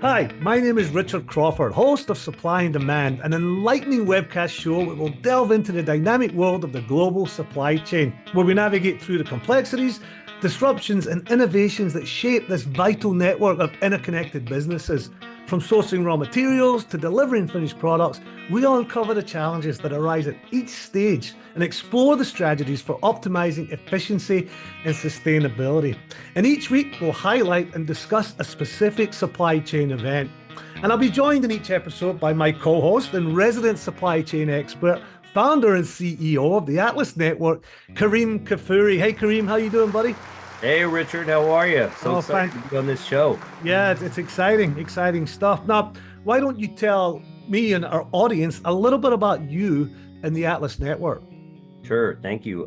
Hi, my name is Richard Crawford, host of Supply and Demand, an enlightening webcast show that will delve into the dynamic world of the global supply chain, where we navigate through the complexities, disruptions, and innovations that shape this vital network of interconnected businesses. From sourcing raw materials to delivering finished products, we uncover the challenges that arise at each stage and explore the strategies for optimizing efficiency and sustainability. And each week, we'll highlight and discuss a specific supply chain event. And I'll be joined in each episode by my co-host and resident supply chain expert, founder and CEO of the Atlas Network, Kerim Kfuri. Hey, Kerim, how you doing, buddy? Hey Richard, how are you? So excited to be on this show. Yeah, it's exciting stuff. Now, why don't you tell me and our audience a little bit about you and the Atlas Network? Sure, thank you.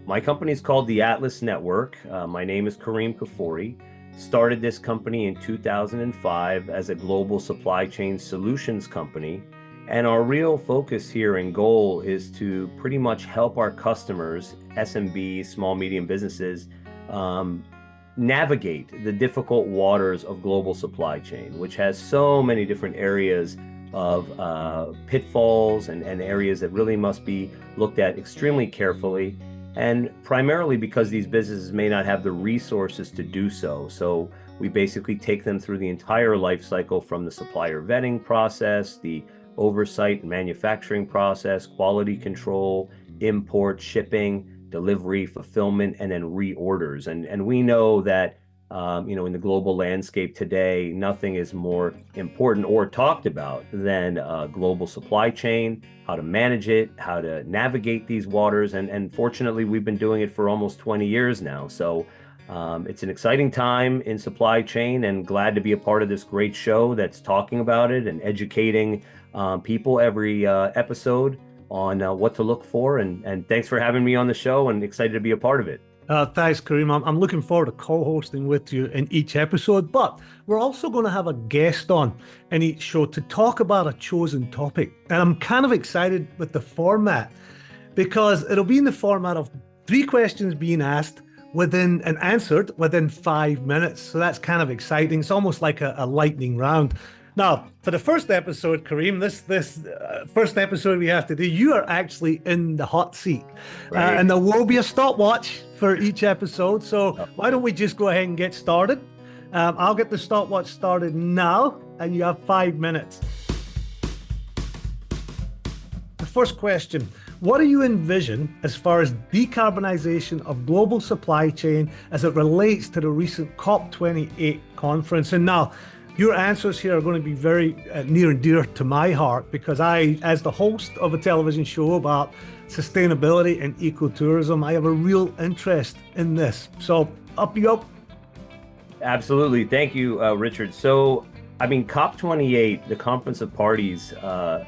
My company is called the Atlas Network. My name is Kerim Kfuri. Started this company in 2005 as a global supply chain solutions company. And our real focus here and goal is to pretty much help our customers, SMBs, small, medium businesses, navigate the difficult waters of global supply chain, which has so many different areas of pitfalls and areas that really must be looked at extremely carefully, and primarily because these businesses may not have the resources to do so. So we basically take them through the entire life cycle, from the supplier vetting process, the oversight and manufacturing process, quality control, import, shipping, delivery, fulfillment, and then reorders. And we know that in the global landscape today, nothing is more important or talked about than global supply chain, how to manage it, how to navigate these waters. And fortunately, we've been doing it for almost 20 years now. So it's an exciting time in supply chain, and glad to be a part of this great show that's talking about it and educating people every episode on what to look for. And thanks for having me on the show, and excited to be a part of it. Thanks, Kerim. I'm looking forward to co-hosting with you in each episode, but we're also going to have a guest on in each show to talk about a chosen topic. And I'm kind of excited with the format, because it'll be in the format of 3 questions being asked within and answered within 5 minutes. So that's kind of exciting. It's almost like a lightning round. Now, for the first episode, Kerim, this first episode we have to do, you are actually in the hot seat. Right. And there will be a stopwatch for each episode. So why don't we just go ahead and get started? I'll get the stopwatch started now, and you have 5 minutes. The first question: what do you envision as far as decarbonization of global supply chain as it relates to the recent COP28 conference? And now, your answers here are going to be very near and dear to my heart, because I, as the host of a television show about sustainability and ecotourism, I have a real interest in this. So up you go. Absolutely. Thank you, Richard. So, COP28, the Conference of Parties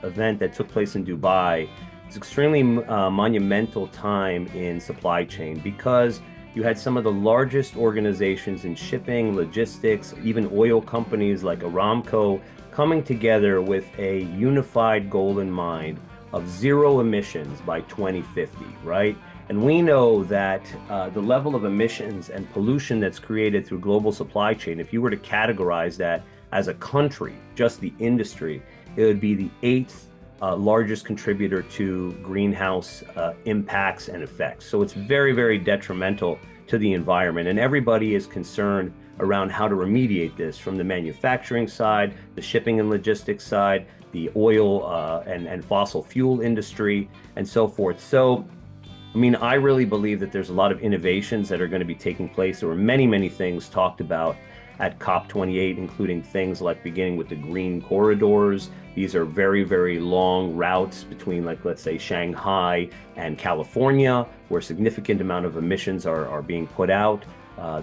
event that took place in Dubai, is extremely monumental time in supply chain, because you had some of the largest organizations in shipping, logistics, even oil companies like Aramco coming together with a unified goal in mind of zero emissions by 2050, right? And we know that the level of emissions and pollution that's created through global supply chain, if you were to categorize that as a country, just the industry, it would be the 8th largest contributor to greenhouse impacts and effects. So it's very, very detrimental to the environment. And everybody is concerned around how to remediate this, from the manufacturing side, the shipping and logistics side, the oil and fossil fuel industry, and so forth. So, I really believe that there's a lot of innovations that are going to be taking place. There were many, many things talked about at COP28, including things like beginning with the green corridors. These are very, very long routes between, like, let's say, Shanghai and California, where a significant amount of emissions are being put out.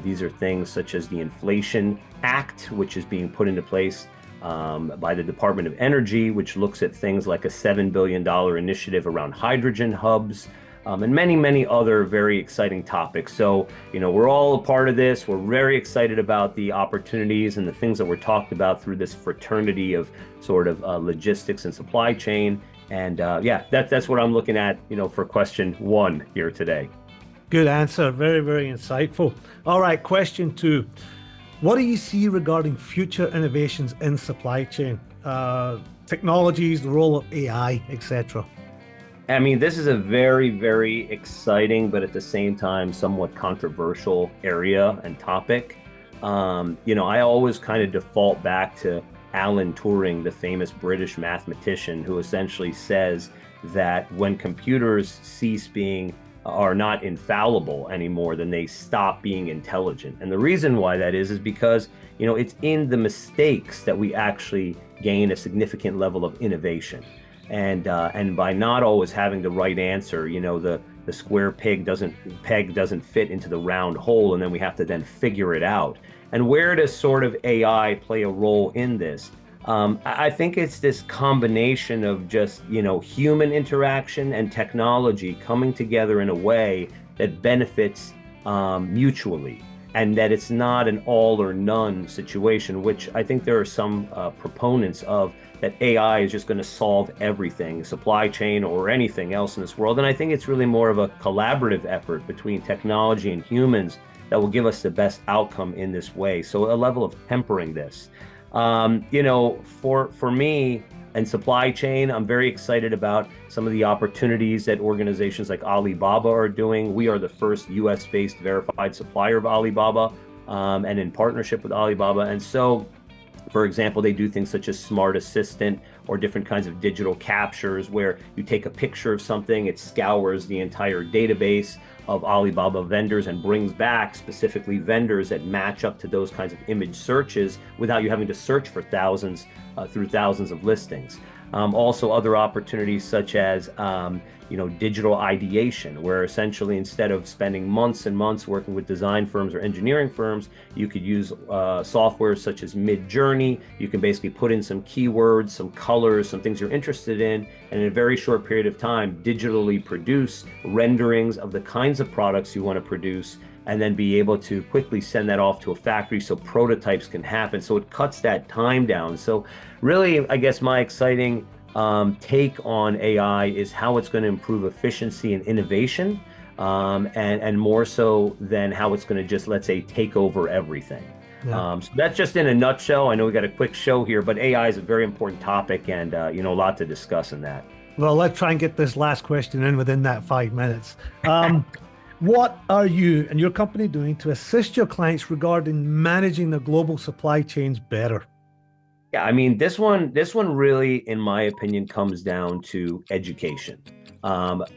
These are things such as the Inflation Act, which is being put into place by the Department of Energy, which looks at things like a $7 billion initiative around hydrogen hubs, and many, many other very exciting topics. So, we're all a part of this. We're very excited about the opportunities and the things that were talked about through this fraternity of sort of logistics and supply chain. And that's what I'm looking at, for question 1 here today. Good answer. Very, very insightful. All right, question 2. What do you see regarding future innovations in supply chain, technologies, the role of AI, etc.? I mean, this is a very, very exciting, but at the same time, somewhat controversial area and topic. I always kind of default back to Alan Turing, the famous British mathematician, who essentially says that when computers are not infallible anymore, then they stop being intelligent. And the reason why that is because, it's in the mistakes that we actually gain a significant level of innovation. And by not always having the right answer, the square peg doesn't fit into the round hole, and then we have to then figure it out. And where does sort of AI play a role in this? I think it's this combination of just, human interaction and technology coming together in a way that benefits mutually, and that it's not an all or none situation, which I think there are some proponents of, that AI is just going to solve everything, supply chain or anything else in this world. And I think it's really more of a collaborative effort between technology and humans that will give us the best outcome in this way. So a level of tempering this. For me and supply chain, I'm very excited about some of the opportunities that organizations like Alibaba are doing. We are the first US-based verified supplier of Alibaba, and in partnership with Alibaba. And so, for example, they do things such as Smart Assistant or different kinds of digital captures where you take a picture of something, it scours the entire database of Alibaba vendors and brings back specifically vendors that match up to those kinds of image searches without you having to search for thousands of listings. Also other opportunities such as digital ideation, where essentially instead of spending months and months working with design firms or engineering firms, you could use software such as Mid-Journey. You can basically put in some keywords, some colors, some things you're interested in, and in a very short period of time, digitally produce renderings of the kinds of products you want to produce, and then be able to quickly send that off to a factory so prototypes can happen. So it cuts that time down. So really, I guess my exciting take on AI is how it's going to improve efficiency and innovation, and more so than how it's going to just, let's say, take over everything. Yeah. So that's just in a nutshell. I know we got a quick show here, but AI is a very important topic, and a lot to discuss in that. Well, let's try and get this last question in within that 5 minutes. What are you and your company doing to assist your clients regarding managing the global supply chains better? Yeah, I mean, this one really, in my opinion, comes down to education.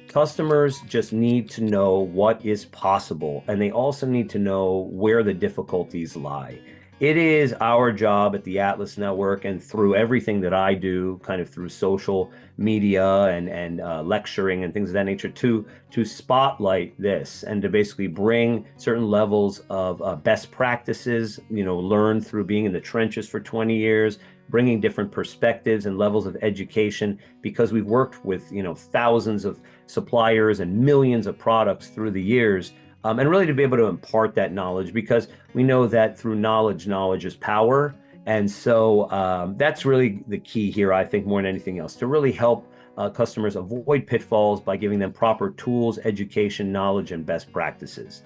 Customers just need to know what is possible, and they also need to know where the difficulties lie. It is our job at the Atlas Network, and through everything that I do, kind of through social media and lecturing and things of that nature, to spotlight this and to basically bring certain levels of best practices, learned through being in the trenches for 20 years, bringing different perspectives and levels of education, because we've worked with, thousands of suppliers and millions of products through the years. And really to be able to impart that knowledge, because we know that through knowledge is power. And so that's really the key here, I think, more than anything else, to really help customers avoid pitfalls by giving them proper tools, education, knowledge, and best practices.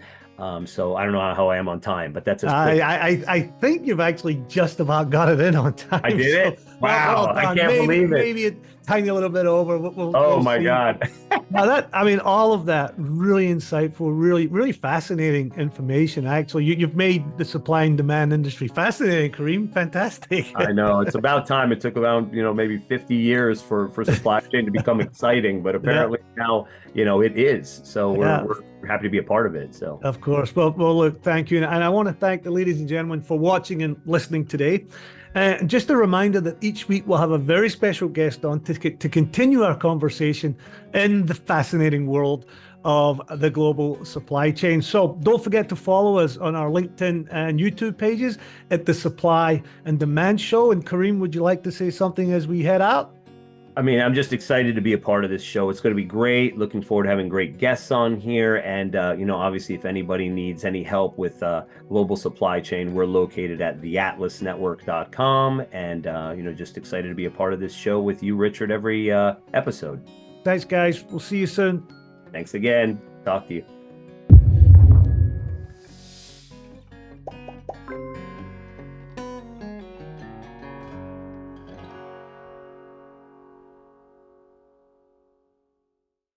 So I don't know how I am on time, but that's as quick. I think you've actually just about got it in on time. I did it? Wow, well I can't believe it. Maybe a tiny little bit over. We'll my see. God. Now all of that really insightful, really, really fascinating information. Actually, you've made the supply and demand industry fascinating, Kerim. Fantastic. I know, it's about time. It took around, maybe 50 years for supply chain to become exciting, but apparently now, it is. So we're happy to be a part of it. So of course. Well, look, thank you. And I want to thank the ladies and gentlemen for watching and listening today. And just a reminder that each week we'll have a very special guest on to continue our conversation in the fascinating world of the global supply chain. So don't forget to follow us on our LinkedIn and YouTube pages at the Supply and Demand Show. And Kerim, would you like to say something as we head out? I mean, I'm just excited to be a part of this show. It's going to be great. Looking forward to having great guests on here. And, obviously, if anybody needs any help with global supply chain, we're located at theatlasnetwork.com. And, just excited to be a part of this show with you, Richard, every episode. Thanks, guys. We'll see you soon. Thanks again. Talk to you.